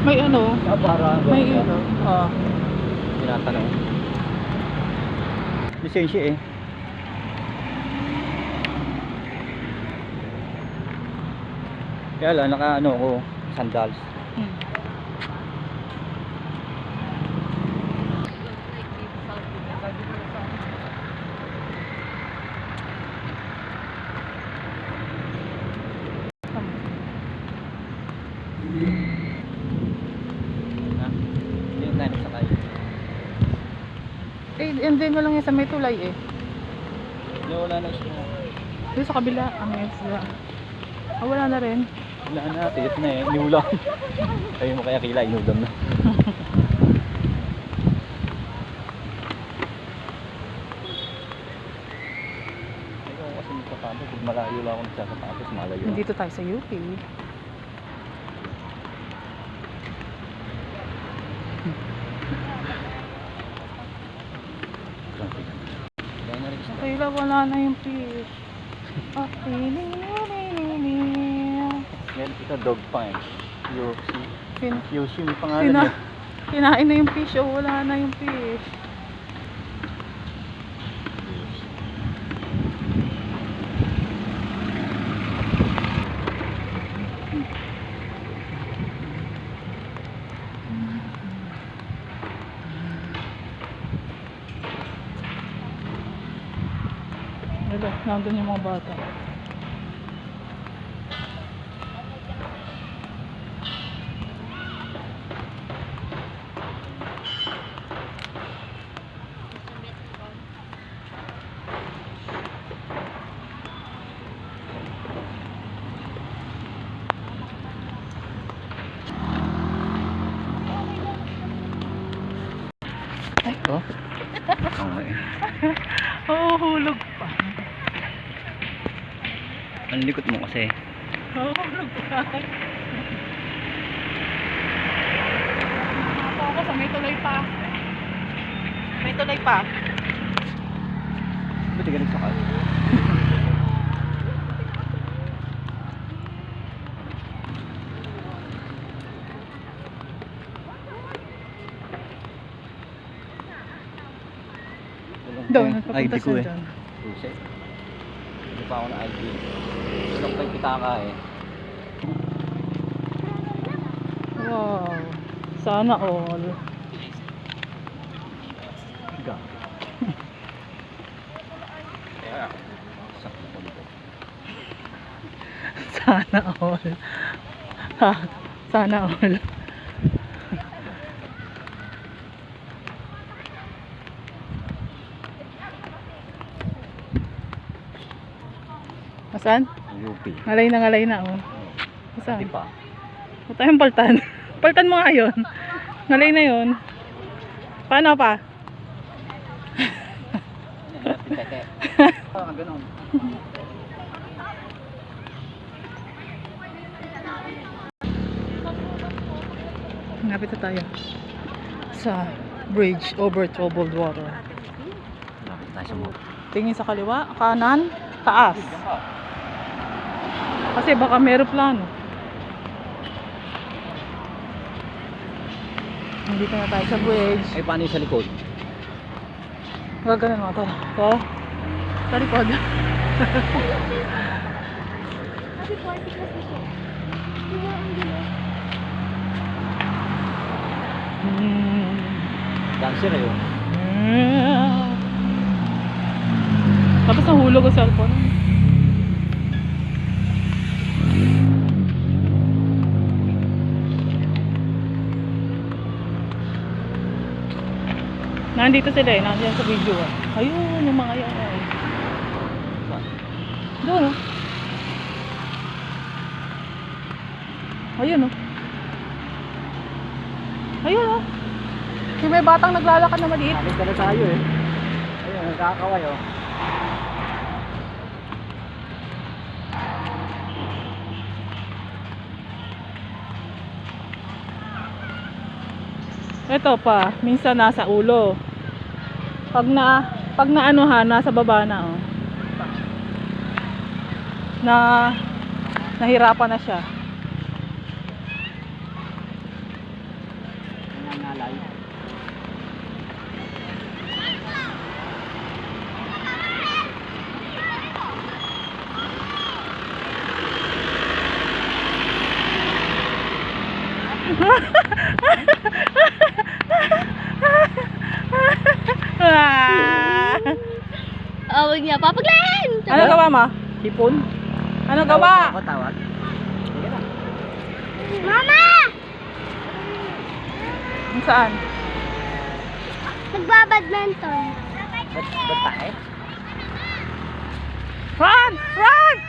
May ano? Para May ano? tinatanong. Lisensya eh. Kaya lang, naka ano ko, sandals. Hindi na nagsakay. And then lang yan sa may tulay eh. Wala na siya. Dito sa kabila, ang sila. Wala na rin. Wala na, tiit na eh. Inulam. Ayaw mo kaya kila, inulam na. Ayaw kasi magsasapatos. Pag malayo lang ako nagsasapatos, malayo. Dito tayo sa UP. Kaya wala na yung fish. Yan, ito dog pa eh. Yoshi. Yoshi, may pangalan niya. Kinain na yung fish o wala na yung fish. Wala, nandun yung mga bata. Ay, Oh? Okay. hulog pa. Ang likot mo kasi. Hulog pa. Ako sa may tuloy pa. May tuloy pa. Ba't di ka nagsakay? Doon, ID nagpapunta ko siya eh. dyan. Buset. Hindi pa ako na ID. Tulog pa yung pitaka eh. Wow. Sana all. Higa. Kaya, sakto ko dito. Sana all. Ha, sana all. Asan? UP. Ngalay na oh. Asan? Hindi pa. Huwag tayong paltan. Paltan mo nga yun. Ngalay na yun. Paano pa? Pitete. Ganon. Ngapit na tayo sa bridge over troubled water. Lapit tayo sa mo. Tingin sa kaliwa, kanan, taas. Kasi baka may aeroplano. Nandito na tayo sa bridge. Ay, paano yung sa likod? Gaganon mo. Tara. Tara. Sa likod. Dancer eh yun. Tapos nahulog ang cellphone. Nandito sila eh, nandiyan sa video ah. Ayun, yung mga yan eh. Doon oh. Ayun oh. Ayun oh. Yung may batang naglalakad na maliit. Nakita na tayo eh. Ayun, nagkakaway oh. Ito pa, minsan nasa ulo. Pag naanuhan, nasa baba na oh. Nahirapan na siya. nalay. Awag niya, Papaglen! Ano gawa mo? Hipon? Ano gawa? Ako tawag. Sige na. Mama! Saan? Nagbabadminton. Ba't tayo? Run! Run!